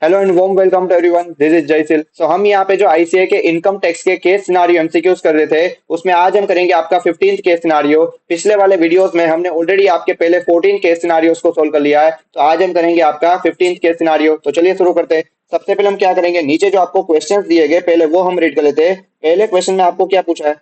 Hello and warm welcome to everyone, this is Jaisil. हम यहाँ पे जो आईसीए के इनकम टैक्स के केस सिनारियो एमसीक्यूज कर रहे थे, उसमें आज हम करेंगे आपका 15th केस सिनारियो। पिछले वाले वीडियोस में हमने ऑलरेडी आपके पहले 14 केस सिनारियोस को सोल्व कर लिया है, तो आज हम करेंगे आपका 15th केस सिनारियो। तो चलिए शुरू करते हैं। सबसे पहले हम क्या करेंगे, नीचे जो आपको क्वेश्चंस दिए गए पहले वो हम रीड कर लेते हैं। पहले क्वेश्चन में आपको क्या पूछा है,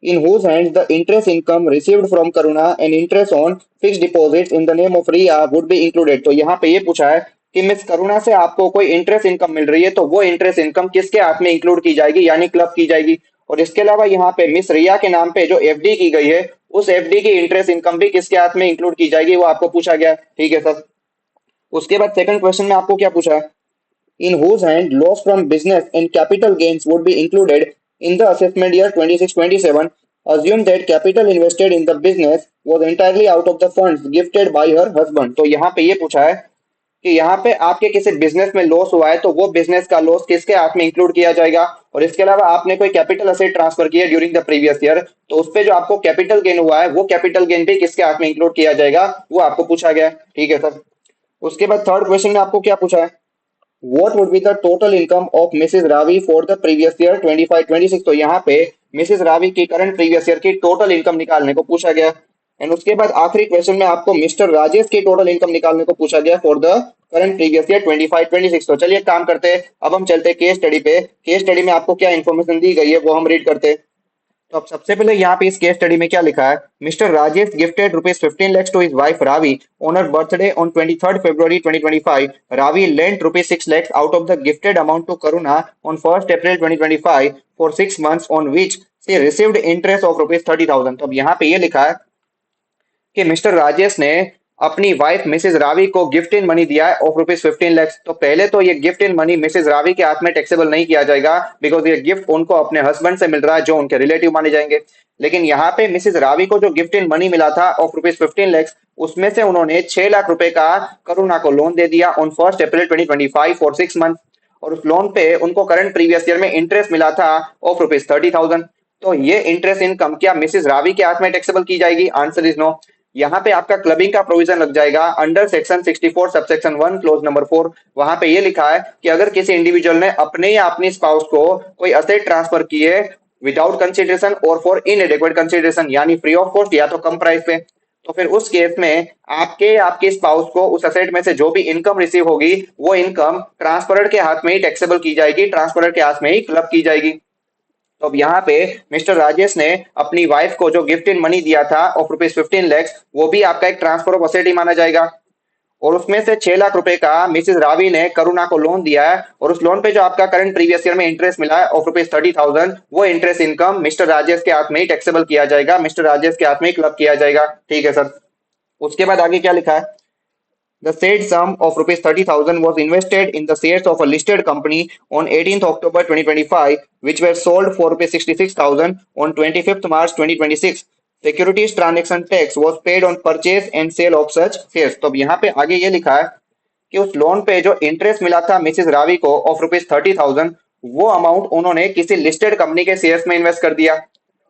in whose hands the interest income received from Karuna and interest on fixed deposits in the name of Riya would be included। तो यहाँ पे ये पूछा है कि मिस करुणा से आपको कोई इंटरेस्ट इनकम मिल रही है, तो वो इंटरेस्ट इनकम किसके हाथ में इंक्लूड की जाएगी, यानी क्लब की जाएगी। और इसके अलावा यहाँ पे मिस रिया के नाम पे जो एफडी की गई है, उस एफडी की इंटरेस्ट इनकम भी किसके हाथ में इंक्लूड की जाएगी, वो आपको पूछा गया है। ठीक है सर। उसके बाद सेकंड क्वेश्चन में आपको क्या पूछा है, in whose hand loss from business and capital gains would be included in the assessment year 26-27. Assume that capital invested in the business was entirely out of the funds gifted by her husband। तो यहाँ पे ये पूछा है कि यहाँ पे आपके किसी बिजनेस में लॉस हुआ है, तो वो बिजनेस का लॉस किसके हाथ में इंक्लूड किया जाएगा। और इसके अलावा आपने कोई कैपिटल असेट ट्रांसफर किया ड्यूरिंग द प्रीवियस ईयर, तो उस पे जो आपको कैपिटल गेन हुआ है, वो कैपिटल गेन भी किसके हाथ में इंक्लूड किया जाएगा, वो आपको पूछा गया है। ठीक है सर। उसके बाद थर्ड क्वेश्चन में आपको क्या पूछा है, what would be the total income of Mrs. Ravi for the previous year 25-26। तो यहाँ पे मिसेस रावी की करंट प्रीवियस ईयर की टोटल इनकम निकालने को पूछा गया। एंड उसके बाद आखिरी क्वेश्चन में आपको मिस्टर राजेश की टोटल इनकम निकालने को पूछा गया for the current previous year 25-26। तो चलिए काम करते हैं, अब हम चलते हैं केस स्टडी पे। केस स्टडी में आपको क्या इन्फॉर्मेशन दी गई है वो हम रीड करते हैं। तो अब सबसे पहले यहाँ पे इस केस स्टडी में क्या लिखा है, Mr Rajesh gifted rupees 15 lakhs to his wife Ravi on her birthday on 23rd February 2025। Ravi lent rupees 6 lakhs out of the gifted amount to Karuna on 1st April 2025 for 6 months on which she received interest of rupees 30,000। तो अब यहाँ पे ये लिखा है कि mister Rajesh ने अपनी वाइफ मिसेज रावी को गिफ्ट इन मनी दिया है ऑफ रुपीज 15 lakhs। तो पहले तो ये gift in money Mrs Ravi के हाथ में टैक्सेबल नहीं किया जाएगा, बिकॉज ये गिफ्ट उनको अपने हस्बैंड से मिल रहा है जो उनके रिलेटिव माने जाएंगे। लेकिन यहाँ पे मिसेज रावी को जो गिफ्ट इन मनी मिला था ऑफ रुपीज 15 lakhs, उसमें से उन्होंने 6 लाख रुपए का करुणा को लोन दे दिया on 1st April 2025 for 6 months। और उस लोन पे उनको करंट प्रीवियस ईयर में इंटरेस्ट मिला था ऑफ रुपीज 30,000। तो ये इंटरेस्ट इनकम क्या मिसेज रावी के हाथ में टैक्सेबल की जाएगी, आंसर इज नो। यहाँ पे आपका क्लबिंग का प्रोविजन लग जाएगा under section 64 subsection 1 close number 4। वहां पे ये लिखा है कि अगर किसी इंडिविजुअल ने अपने या अपनी स्पाउस को कोई असेट ट्रांसफर किए विदाउट कंसिडरेशन और फॉर इनएडेक्वेट कंसिडरेशन, यानी फ्री ऑफ कॉस्ट या तो कम प्राइस पे, तो फिर उस केस में आपके या आपके स्पाउस को उस असेट में से जो भी इनकम रिसीव होगी, वो इनकम ट्रांसफरर के हाथ में ही टैक्सेबल की जाएगी, ट्रांसफरर के हाथ में ही क्लब की जाएगी। तो अब यहाँ पे मिस्टर राजेश ने अपनी वाइफ को जो गिफ्ट इन मनी दिया था ऑफ रुपीज 15 lakhs, वो भी आपका एक ट्रांसफर ऑफ असेट ही माना जाएगा। और उसमें से 6 लाख रुपए का मिसेज रावी ने करुणा को लोन दिया है, और उस लोन पे जो आपका करंट प्रीवियस ईयर में इंटरेस्ट मिला है ऑफ रुपीज 30,000, वो इंटरेस्ट इनकम मिस्टर राजेश के हाथ में ही टैक्सेबल किया जाएगा, मिस्टर राजेश के हाथ में ही क्लब किया जाएगा। ठीक है सर। उसके बाद आगे क्या लिखा है, the said sum of rupees 30,000 was invested in the shares of a listed company on 18th October 2025, which were sold for rupees 66,000 on 25th March 2026। Securities transaction tax was paid on purchase and sale of such shares। तो अब यहाँ पे आगे ये लिखा है कि उस लोन पे जो इंटरेस्ट मिला था मिसेज रावी को ऑफ रुपीज 30,000, वो अमाउंट उन्होंने किसी लिस्टेड कंपनी के शेयर्स में इन्वेस्ट कर दिया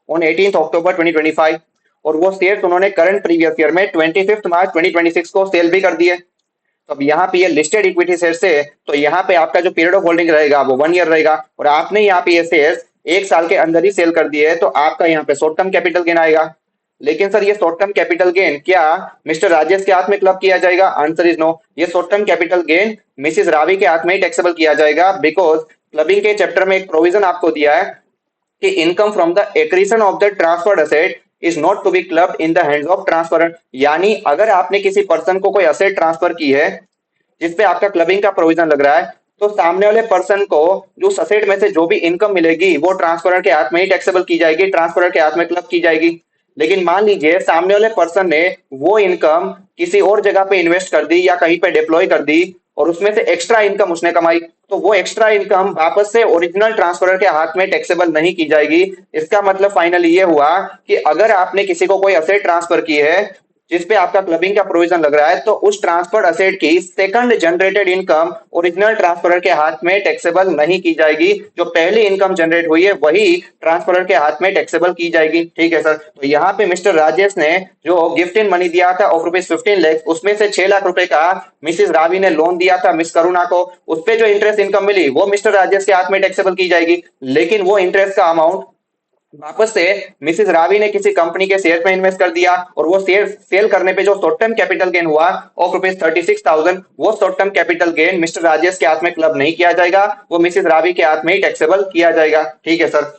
ऑन 18th October 2025। और वो शेयर्स उन्होंने करंट प्रीवियस ईयर में 25th March 2026 को सेल भी कर दिए। तो अब यहाँ पे ये लिस्टेड इक्विटी शेयर से, तो यहाँ पे आपका जो पीरियड ऑफ होल्डिंग रहेगा वो 1 ईयर रहेगा, और आपने यहाँ पे ये शेयर्स 1 साल के अंदर ही सेल कर दिए है, तो आपका यहाँ पे शॉर्ट टर्म कैपिटल गेन आएगा। लेकिन सर ये शॉर्ट टर्म कैपिटल गेन क्या मिस्टर राजेश के हाथ में क्लब किया जाएगा, आंसर इज नो। ये short term capital gain Mrs Ravi के हाथ में ही टैक्सेबल किया जाएगा, बिकॉज क्लबिंग के चैप्टर में एक प्रोविजन आपको दिया है कि income from the accretion of the transferred asset is not to be clubbed in the hands of transferor. यानी अगर आपने किसी पर्सन को कोई असेट ट्रांसफर की है जिसपे आपका क्लबिंग का प्रोविजन लग रहा है, तो सामने वाले पर्सन को जो असेट में से जो भी इनकम मिलेगी वो ट्रांसफरर के हाथ में ही टैक्सेबल की जाएगी, ट्रांसफरर के हाथ में क्लब की जाएगी। लेकिन मान लीजिए सामने वाले पर्सन ने वो इनकम किसी और जगह पे इन्वेस्ट कर दी या कहीं पे डिप्लॉय कर दी, और उसमें से एक्स्ट्रा इनकम उसने कमाई, तो वो एक्स्ट्रा इनकम वापस से ओरिजिनल ट्रांसफरर के हाथ में टैक्सेबल नहीं की जाएगी। इसका मतलब फाइनली ये हुआ कि अगर आपने किसी को कोई असेट ट्रांसफर की है जिसपे आपका क्लबिंग का प्रोविजन लग रहा है, तो उस ट्रांसफर्ड असेट की second generated income original transferor के हाथ में टैक्सेबल नहीं की जाएगी। जो पहली इनकम जनरेट हुई है वही ट्रांसफरर के हाथ में टैक्सेबल की जाएगी। ठीक है सर। तो यहाँ पे मिस्टर राजेश ने जो गिफ्ट इन मनी दिया था ऑफ रुपीज 15 लाख, उसमें से 6 लाख रुपए का मिसिस रावी ने लोन दिया था मिस करुणा को, उस पे जो इंटरेस्ट इनकम मिली वो मिस्टर राजेश के हाथ में टैक्सेबल की जाएगी। लेकिन वो इंटरेस्ट का अमाउंट वापस से मिसिस रावी ने किसी कंपनी के शेयर में इन्वेस्ट कर दिया, और वो शेयर सेल करने पे जो शॉर्ट टर्म कैपिटल गेन हुआ ऑफ रुपीज 36,000, वो short term capital gain mister Rajesh के हाथ में क्लब नहीं किया जाएगा, वो मिसिस रावी के हाथ में ही टैक्सेबल किया जाएगा। ठीक है सर।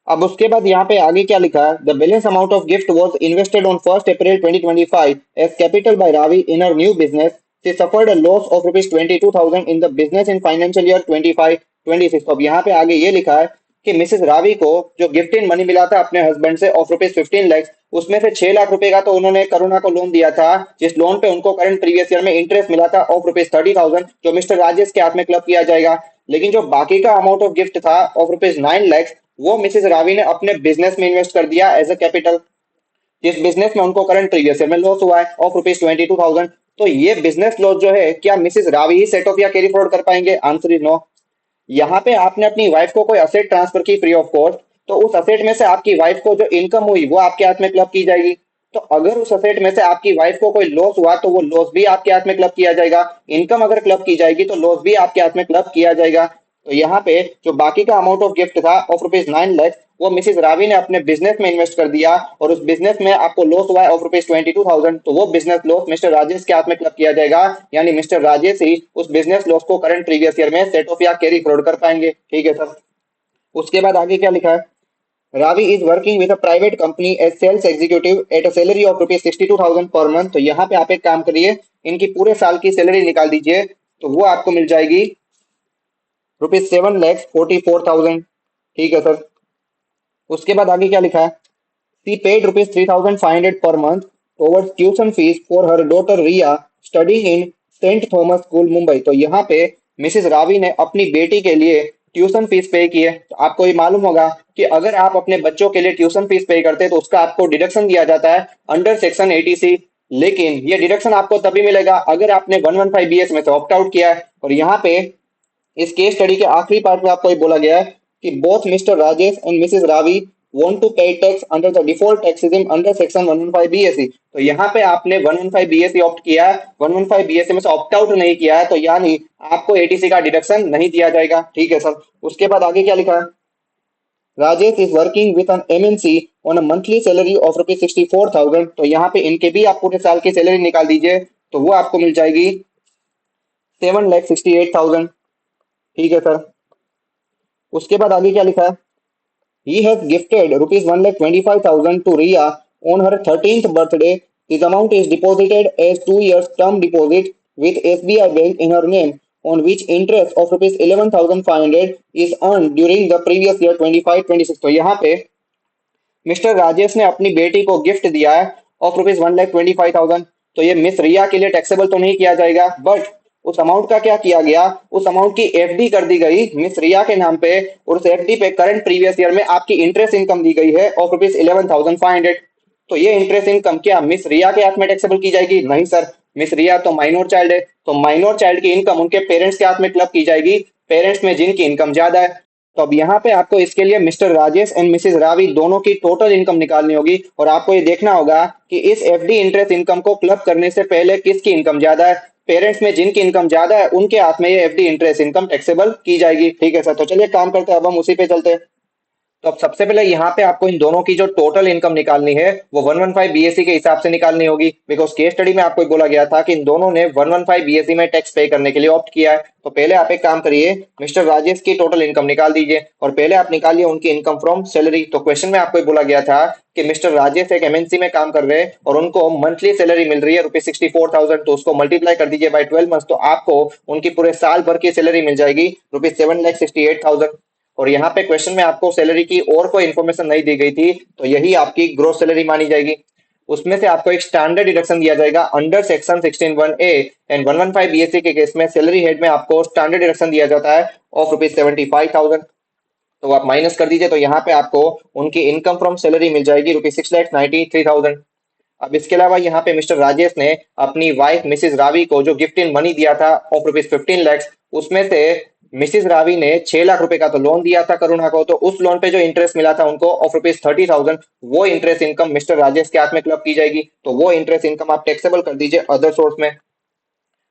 अब उसके बाद यहाँ पे आगे क्या लिखा है, the balance amount of gift was invested on 1 April 2025 as capital by Ravi in her new business. She suffered a loss of rupees 22,000 in the business in financial year 25-26। तो अब यहाँ पे आगे ये लिखा है कि मिसेस रावी को जो गिफ्ट इन मनी मिला था अपने हस्बैंड से ऑफ रुपीज 15 लाख, उसमें से 6 लाख रुपए का तो उन्होंने करुणा को लोन दिया था, जिस लोन पे उनको करंट प्रीवियस ईयर में इंटरेस्ट मिला था ऑफ रुपीज 30,000, जो मिस्टर राजेश के हाथ में क्लब किया जाएगा। लेकिन जो बाकी का अमाउंट ऑफ गिफ्ट था ऑफ रुपीज 9 लाख, वो मिसेस रावी ने अपने बिजनेस में इन्वेस्ट कर दिया एज अ कैपिटल, जिस बिजनेस में उनको करंट प्रीवियस ईयर में लॉस हुआ है ऑफ रुपीज 22,000। तो ये बिजनेस लॉस जो है, क्या मिसेस रावी ही सेट ऑफ या कैरी फॉरवर्ड कर पाएंगे? Answer is no. यहाँ पे आपने अपनी वाइफ को कोई असेट ट्रांसफर की फ्री ऑफ कॉस्ट, तो उस असेट में से आपकी वाइफ को जो इनकम हुई वो आपके हाथ में क्लब की जाएगी। तो अगर उस असेट में से आपकी वाइफ को कोई लॉस हुआ तो वो लॉस भी आपके हाथ में क्लब किया जाएगा। इनकम अगर क्लब की जाएगी तो लॉस भी आपके हाथ में क्लब किया जाएगा। तो यहाँ पे जो बाकी का अमाउंट ऑफ गिफ्ट था ऑफ रुपीज 9 लाख, वो मिसिस रावी ने अपने बिजनेस में इन्वेस्ट कर दिया, और उस बिजनेस में आपको लॉस हुआ है ऑफ रुपीज 22,000, तो वो बिजनेस लॉस मिस्टर राजेश के हाथ में क्लब किया जाएगा, यानी मिस्टर राजेश ही उस बिजनेस लॉस को करंट प्रीवियस ईयर में सेट ऑफ या कैरी फॉरवर्ड कर पाएंगे। ठीक है सर। उसके बाद आगे क्या लिखा है, Ravi is working with a private company as sales executive at a salary of rupees 62,000 per month. तो यहाँ पे आप एक काम करिए, इनकी पूरे साल की सैलरी निकाल दीजिए, तो वो आपको मिल जाएगी रुपीज 7,44,000। ठीक है सर। उसके बाद आगे क्या लिखा है, she paid rupees 3,500 per month towards tuition fees for her daughter Riya studying in Saint Thomas school Mumbai. तो यहाँ पे मिसेस रावी ने अपनी बेटी के लिए ट्यूशन फीस पे की है। तो आपको ये मालूम होगा कि अगर आप अपने बच्चों के लिए ट्यूशन फीस पे करते हैं तो उसका आपको डिडक्शन दिया जाता है अंडर सेक्शन 80C। लेकिन ये डिडक्शन आपको तभी मिलेगा अगर आपने 115BS में से ऑप्ट आउट किया है। और यहाँ पे इस केस स्टडी के आखिरी पार्ट में आपको ये बोला गया है कि both mister Rajesh and Mrs Ravi want to pay tax under the default tax regime under section 115 BSE। तो यहाँ पे आपने 115 BSE ऑप्ट किया है, 115 BSE में से ऑप्ट आउट नहीं किया है, तो यानी आपको ATC का डिडक्शन नहीं दिया जाएगा। ठीक है सर। उसके बाद आगे क्या लिखा है, Rajesh is working with an MNC on a monthly salary of rupees 64,000। तो यहाँ पे इनके भी आप पूरे साल की सैलरी निकाल दीजिए, तो वो आपको मिल जाएगी 7,68,000। ठीक है सर। उसके बाद आगे क्या लिखा है, he has gifted rupees 1,25,000 to Riya on her 13th birthday. This amount is deposited as 2 years term deposit with SBI Bank in her name, on which interest of rupees 11,500 is earned during the previous year 25-26। तो यहाँ पे mister Rajesh ने अपनी बेटी को gift दिया है of rupees 1,25,000। तो ये मिस रिया के लिए टैक्सेबल तो नहीं किया जाएगा, बट उस अमाउंट का क्या किया गया, उस अमाउंट की एफडी कर दी गई मिस रिया के नाम पे, और उस एफडी पे करंट प्रीवियस ईयर में आपकी इंटरेस्ट इनकम दी गई है ऑफ रुपीज 11,500। तो ये इंटरेस्ट इनकम क्या मिस रिया के हाथ में टैक्सेबल की जाएगी? नहीं सर, मिस रिया तो माइनर चाइल्ड है, तो माइनर चाइल्ड की इनकम उनके पेरेंट्स के हाथ में क्लब की जाएगी, पेरेंट्स में जिनकी इनकम ज्यादा है। तो अब यहाँ पे आपको इसके लिए mister Rajesh and Mrs Ravi दोनों की टोटल इनकम निकालनी होगी, और आपको ये देखना होगा कि इस एफडी इंटरेस्ट इनकम को क्लब करने से पहले किसकी इनकम ज्यादा है। पेरेंट्स में जिनकी इनकम ज्यादा है उनके हाथ में ये एफडी इंटरेस्ट इनकम टैक्सेबल की जाएगी। ठीक है सर। तो चलिए काम करते हैं, अब हम उसी पे चलते हैं। तो अब सबसे पहले यहाँ पे आपको इन दोनों की जो टोटल इनकम निकालनी है वो 115 बीएसई के हिसाब से निकालनी होगी, बिकॉज केस स्टडी में आपको बोला गया था कि इन दोनों ने 115 बीएसई में टैक्स पे करने के लिए ऑप्ट किया है। तो पहले आप एक काम करिए, मिस्टर राजेश की टोटल इनकम निकाल दीजिए, और पहले आप निकालिए उनकी इनकम फ्रॉम सैलरी। तो क्वेश्चन में आपको बोला गया था कि मिस्टर राजेश एक एमएनसी में काम कर रहे हैं और उनको मंथली सैलरी मिल रही है रुपीज 64,000। तो उसको मल्टीप्लाई कर दीजिए बाय 12 मंथ, तो आपको उनकी पूरे साल भर की सैलरी मिल जाएगी रुपीज 7,68,000। और यहाँ पे क्वेश्चन में आपको सैलरी की और कोई इन्फॉर्मेशन नहीं दी गई थी, तो यही आपकी ग्रोस सैलरी मानी जाएगी। उसमें से आपको एक स्टैंडर्ड डिडक्शन दिया जाएगा under section 16(1)(a) and 115 BSc के केस में सैलरी हेड में आपको स्टैंडर्ड डिडक्शन दिया जाता है ऑफ रुपीज 75,000। तो आप माइनस कर दीजिए, तो यहाँ पे आपको उनकी इनकम फ्रॉम सैलरी मिल जाएगी रुपीज 6,93,000। अब इसके अलावा यहाँ पे मिस्टर राजेश ने अपनी वाइफ मिसिज रावी को जो गिफ्ट इन मनी दिया था ऑफ रुपीज 15 lakhs, उसमें से मिसिज रावी ने 6 लाख रुपए का तो लोन दिया था करुणा को, तो उस लोन पे जो इंटरेस्ट मिला था उनको ऑफ रुपीज 30,000, वो इंटरेस्ट इनकम मिस्टर राजेश के हाथ में क्लब की जाएगी। तो वो इंटरेस्ट इनकम आप टैक्सेबल कर दीजिए अदर सोर्स में।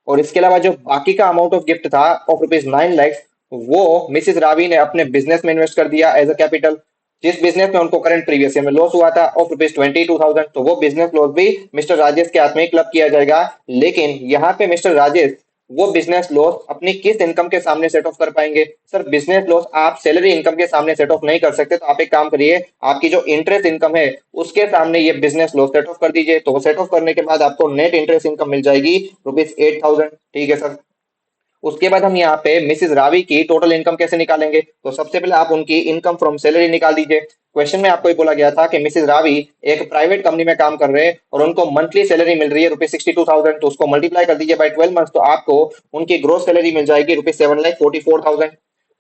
और इसके अलावा जो बाकी का अमाउंट ऑफ गिफ्ट था ऑफ रुपीज 9 lakhs, वो मिसिस रावी ने अपने बिजनेस में इन्वेस्ट कर दिया एज अ कैपिटल, जिस बिजनेस में उनको करंट प्रीवियस ईयर में लॉस हुआ था ऑफ रुपीज 22,000, तो वो बिजनेस लॉस भी मिस्टर राजेश के हाथ में क्लब किया जाएगा। लेकिन यहाँ पे मिस्टर राजेश वो बिजनेस लॉस अपनी किस इनकम के सामने सेट ऑफ कर पाएंगे? सर बिजनेस लॉस आप सैलरी इनकम के सामने सेट ऑफ नहीं कर सकते, तो आप एक काम करिए, आपकी जो इंटरेस्ट इनकम है उसके सामने ये बिजनेस लॉस सेट ऑफ कर दीजिए। तो वो सेट ऑफ करने के बाद आपको नेट इंटरेस्ट इनकम मिल जाएगी रुपीज 8,000। ठीक है सर। उसके बाद हम यहाँ पे मिसिस रावी की टोटल इनकम कैसे निकालेंगे? तो सबसे पहले आप उनकी इनकम फ्रॉम सैलरी निकाल दीजिए। क्वेश्चन में आपको ये बोला गया था कि मिसिस रावी एक प्राइवेट कंपनी में काम कर रहे हैं और उनको मंथली सैलरी मिल रही है रुपीज 62,000, तो उसको मल्टीप्लाई कर दीजिए बाय 12 मंथ्स, तो आपको उनकी ग्रोस सैलरी मिल जाएगी रुपीज 7,44,000।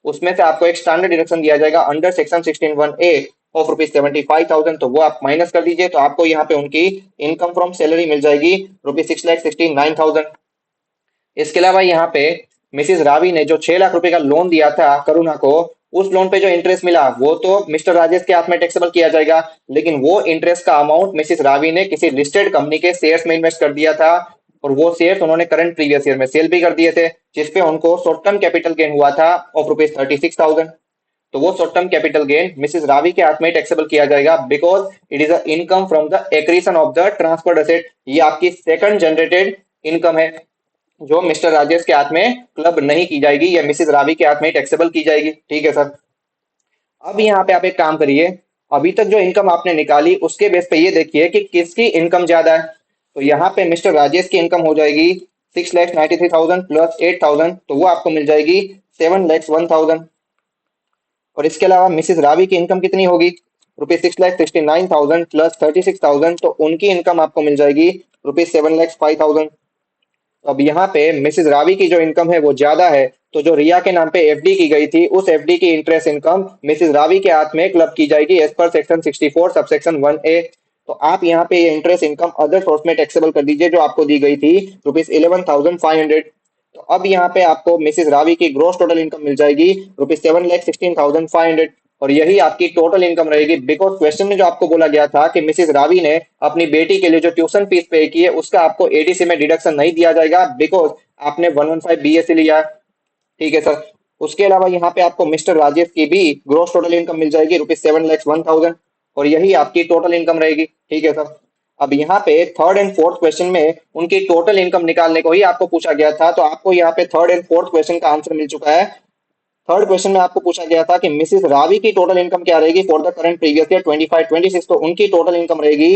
उसमें से आपको एक स्टैंडर्ड डिडक्शन दिया जाएगा under section 16(1)(a) of rupees 75,000, तो वो आप माइनस कर दीजिए, तो आपको यहाँ पे उनकी इनकम फ्रॉम सैलरी मिल जाएगी रुपीज 6,69,000। इसके अलावा यहाँ पे मिसिस रावी ने जो 6 लाख रुपए का लोन दिया था करुणा को, उस लोन पे जो इंटरेस्ट मिला वो तो मिस्टर राजेश के हाथ में टैक्सेबल किया जाएगा, लेकिन वो इंटरेस्ट का अमाउंट मिसिस रावी ने किसी लिस्टेड कंपनी के शेयर्स में इन्वेस्ट कर दिया था, और वो शेयर्स उन्होंने करंट प्रीवियस ईयर में सेल भी कर दिए थे, जिसपे उनको शॉर्ट टर्म कैपिटल गेन हुआ था ऑफ रुपीज 36,000। तो वो short term capital gain Mrs Ravi के हाथ में टैक्सेबल किया जाएगा, because it is a income from the accretion of the transferred asset. ये आपकी सेकंड जनरेटेड इनकम है जो मिस्टर राजेश के हाथ में क्लब नहीं की जाएगी, या मिसिस रावी के हाथ में टैक्सेबल की जाएगी। ठीक है सर। अब यहाँ पे आप एक काम करिए, अभी तक जो इनकम आपने निकाली उसके बेस पे ये देखिए कि किसकी इनकम ज्यादा है। तो यहाँ पे मिस्टर राजेश की इनकम हो जाएगी 6,93,000 प्लस 8,000, तो वो आपको मिल जाएगी 7,01,000। और इसके अलावा मिसिस रावी की इनकम कितनी होगी? रुपीज 6,69,000 प्लस 36,000, तो उनकी इनकम आपको मिल जाएगी रुपीज 7,05,000। तो अब यहाँ पे मिसिस रावी की जो इनकम है वो ज्यादा है, तो जो रिया के नाम पे एफडी की गई थी उस एफडी की इंटरेस्ट इनकम मिसिस रावी के हाथ में क्लब की जाएगी as per section 64 subsection 1A। तो आप यहाँ पे ये इंटरेस्ट इनकम अदर सोर्स में टैक्सेबल कर दीजिए जो आपको दी गई थी रुपीज 11,500। तो अब यहाँ पे आपको मिसिस रावी की ग्रोस टोटल इनकम मिल जाएगी रुपीज 7,16,500, और यही आपकी टोटल इनकम रहेगी, बिकॉज क्वेश्चन में जो आपको बोला गया था कि मिसिस रावी ने अपनी बेटी के लिए जो ट्यूशन फीस पे की है उसका आपको एडीसी में डिडक्शन नहीं दिया जाएगा, बिकॉज आपने 115 बीएससी लिया। ठीक है सर। उसके अलावा यहाँ पे आपको मिस्टर राजेश की भी ग्रोस टोटल इनकम मिल जाएगी रुपीज 7,01,000, और यही आपकी टोटल इनकम रहेगी। ठीक है सर। अब यहाँ पे थर्ड एंड फोर्थ क्वेश्चन में उनकी टोटल इनकम निकालने को ही आपको पूछा गया था, तो आपको यहाँ पे थर्ड एंड फोर्थ क्वेश्चन का आंसर मिल चुका है। थर्ड क्वेश्चन में आपको पूछा गया था कि मिसिस रावी की टोटल इनकम क्या रहेगी for the current previous year 25-26, तो उनकी टोटल इनकम रहेगी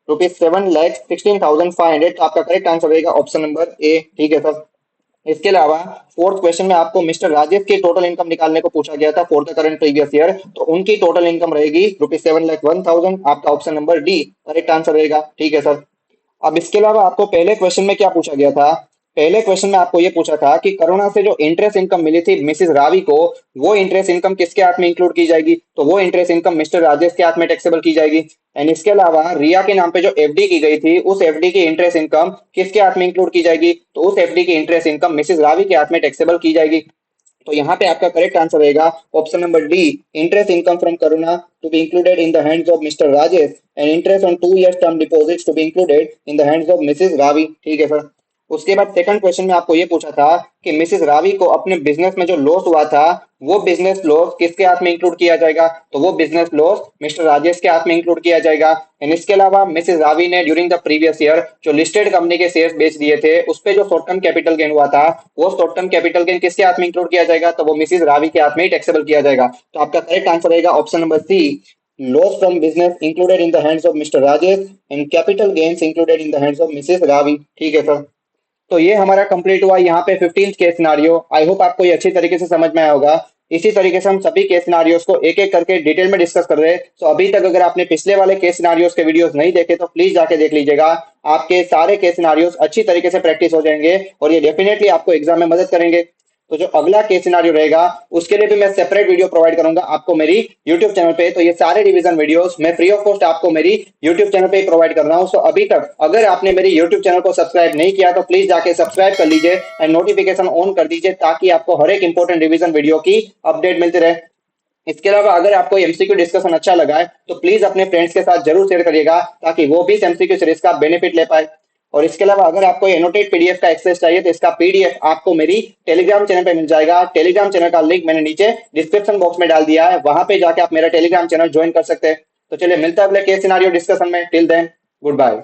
रुपीज 7,16,500, तो आपका करेक्ट आंसर रहेगा ऑप्शन नंबर ए। ठीक है सर। इसके अलावा फोर्थ क्वेश्चन में आपको मिस्टर राजेश की टोटल इनकम निकालने को पूछा गया था for the current previous year, तो उनकी टोटल इनकम रहेगी रुपीज 7,01,000, आपका option number D correct answer रहेगा। ठीक है सर। अब इसके अलावा आपको पहले क्वेश्चन में क्या पूछा गया था? पहले क्वेश्चन में आपको ये पूछा था कि करुणा से जो इंटरेस्ट इनकम मिली थी मिसिस रावी को, वो इंटरेस्ट इनकम किसके हाथ में इंक्लूड की जाएगी? तो वो इंटरेस्ट इनकम मिस्टर राजेश के हाथ में टैक्सेबल की जाएगी। एंड इसके अलावा रिया के नाम पे जो एफडी की गई थी उस एफडी की इंटरेस्ट इनकम किसके हाथ में इंक्लूड की जाएगी? तो उस एफडी की इंटरेस्ट इनकम मिसिस रावी के हाथ में टैक्सेबल की जाएगी। तो यहाँ पे आपका करेक्ट आंसर रहेगा option number D, interest income from Karuna to be included in the hands of Mr Rajesh and interest on 2 years term deposits to be included in the hands of Mrs Ravi. ठीक है sir. उसके बाद second question में आपको ये पूछा था कि मिसेस रावी को अपने बिजनेस में जो लॉस हुआ था वो बिजनेस लॉस किसके हाथ में इंक्लूड किया जाएगा? तो वो बिजनेस लॉस मिस्टर राजेश के हाथ में इंक्लूड किया जाएगा। एंड इसके अलावा मिसेस रावी ने ड्यूरिंग द प्रीवियस ईयर जो लिस्टेड कंपनी के शेयर्स बेच दिए थे उस पे जो शॉर्ट टर्म कैपिटल गेन हुआ था वो शॉर्ट टर्म कैपिटल गेन किसके हाथ में इंक्लूड किया जाएगा? तो वो मिसेस रावी के हाथ में ही टैक्सेबल किया जाएगा। तो आपका करेक्ट आंसर रहेगा option number C, loss from business included in the hands of Mr Rajesh and capital gains included in the hands of Mrs Ravi. ठीक है सर। तो ये हमारा कंप्लीट हुआ यहाँ पे 15th case scenario. I hope आपको ये अच्छी तरीके से समझ में आया होगा। इसी तरीके से हम सभी केस सिनारियोस को एक एक करके डिटेल में डिस्कस कर रहे हैं। तो अभी तक अगर आपने पिछले वाले केस सिनारियोस के वीडियोस नहीं देखे तो प्लीज जाके देख लीजिएगा। आपके सारे केस सिनारियोस अच्छी तरीके से प्रैक्टिस हो जाएंगे और ये डेफिनेटली आपको एग्जाम में मदद करेंगे। तो जो अगला केस सिनारियो रहेगा उसके लिए भी मैं सेपरेट वीडियो प्रोवाइड करूंगा आपको मेरी यूट्यूब चैनल पे। तो ये सारे रिवीजन वीडियोस मैं फ्री ऑफ कॉस्ट आपको मेरी यूट्यूब चैनल पे प्रोवाइड कर रहा हूँ। सो अभी तक अगर आपने मेरी यूट्यूब चैनल को सब्सक्राइब नहीं किया तो प्लीज जाके सब्सक्राइब कर लीजिए एंड नोटिफिकेशन ऑन कर दीजिए ताकि आपको हर एक इंपॉर्टेंट रिवीजन वीडियो की अपडेट मिलती रहे। इसके अलावा अगर आपको एमसीक्यू डिस्कशन अच्छा लगा है तो प्लीज अपने फ्रेंड्स के साथ जरूर शेयर करिएगा ताकि वो भी इस एमसीक्यू सीरीज का बेनिफिट ले पाए। और इसके अलावा अगर आपको एनोटेट पीडीएफ का एक्सेस चाहिए तो इसका पीडीएफ आपको मेरी टेलीग्राम चैनल पे मिल जाएगा। टेलीग्राम चैनल का लिंक मैंने नीचे डिस्क्रिप्शन बॉक्स में डाल दिया है, वहां पे जाके आप मेरा टेलीग्राम चैनल ज्वाइन कर सकते हैं। तो चलिए मिलता है अगले केस सिनारियो डिस्कशन में। Till then good bye.